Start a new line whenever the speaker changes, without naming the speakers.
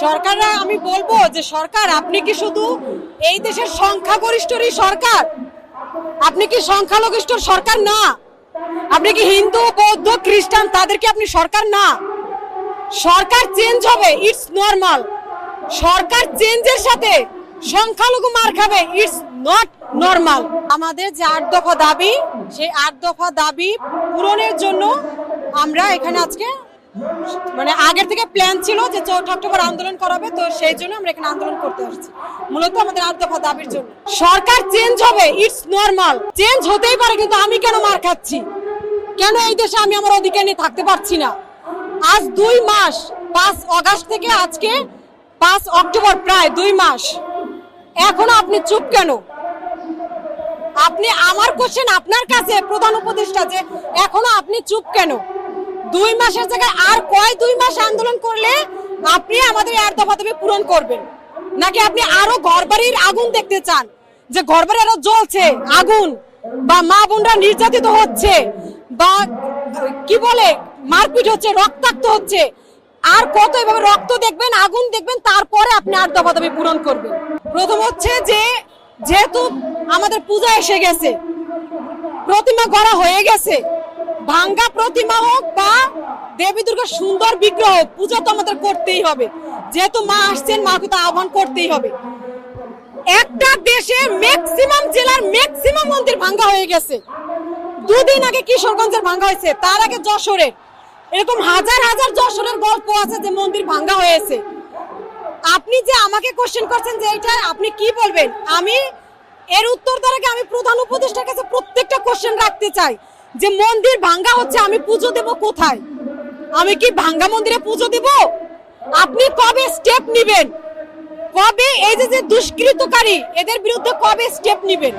সরকাররা আমি বলবো যে সরকার আপনি কি শুধু এই দেশের সংখ্যাগরিষ্ঠরই সরকার? আপনি কি সংখ্যালঘিষ্ঠ সরকার না? আপনি কি হিন্দু বৌদ্ধ খ্রিস্টান তাদের কি আপনি সরকার না? সরকার চেঞ্জ হবে, ইটস নরমাল। সরকার চেঞ্জের সাথে সংখ্যালঘু মার খাবে, ইটস নট নরমাল। আমাদের যে ৮ দফা দাবি, সেই ৮ দফা দাবি পূরণের জন্য আমরা এখানে আজকে মানে আগের থেকে প্ল্যান ছিল যে ৪ অক্টোবর আন্দোলন করাবে, তো সেই জন্য আমরা এখানে আন্দোলন করতে আসছি মূলত আমাদের ৮ দফা দাবির জন্য। সরকার চেঞ্জ হবে, ইটস নরমাল, চেঞ্জ হতেই পারে, কিন্তু আমি কেন মার খাচ্ছি? কেন এই দেশে আমি আমার অধিকার নিয়ে থাকতে পারছি না? আজ ২ মাস, ৫ আগস্ট থেকে আজকে ৫ অক্টোবর, প্রায় ২ মাস, এখনো আপনি চুপ কেন? আপনি আমার কোশ্চেন আপনার কাছে প্রধান উপদেষ্টা, যে এখনো আপনি চুপ কেন? ২ মাসের জায়গায় আর কয় ২ মাস আন্দোলন করলে আপনি আমাদের ৮ দফা দাবি পূরণ করবেন? নাকি আপনি আরো ঘরবাড়ির আগুন দেখতে চান, যে ঘরবাড়ি আরো জ্বলছে আগুন, বা মা বোনরা নির্যাতিত হচ্ছে, বা কি বলে মারপিট হচ্ছে, রক্তাক্ত হচ্ছে? আর কত এভাবে রক্ত দেখবেন, আগুন দেখবেন, তারপরে আপনি ৮ দফা দাবি পূরণ করবেন? প্রথম হচ্ছে যে যেহেতু আমাদের পূজা এসে গেছে, প্রতিমা গড়া হয়ে গেছে, ভাঙ্গা প্রতিমা হোক বা দেবী দুর্গার সুন্দর বিগ্রহ হোক, পূজা তো আমাদের করতেই হবে। যেহেতু মা আসছেন, মাকে তো আহ্বান করতেই হবে। একটা দেশে ম্যাক্সিমাম জেলার ম্যাক্সিমাম মন্দির ভাঙ্গা হয়ে গেছে। ২ দিন আগে কিশোরগঞ্জের ভাঙ্গা হয়েছে, তার আগে যশোরের, এরকম হাজার হাজার যশোরের গল্প আছে যে মন্দির ভাঙ্গা হয়েছে। আপনি যে আমাকে কোশ্চেন করছেন যে এটা আপনি কি বলবেন, আমি এর উত্তর দেওয়ার আগে আমি প্রধান উপদেষ্টার কাছে প্রত্যেকটা কোশ্চেন রাখতে চাই যে মন্দির ভাঙ্গা হচ্ছে, আমি পুজো দেব কোথায়? আমি কি ভাঙ্গা মন্দিরে পুজো দেব? আপনি কবে স্টেপ নিবেন? কবে এই যে দুষ্কৃতকারী এদের বিরুদ্ধে কবে স্টেপ নিবেন?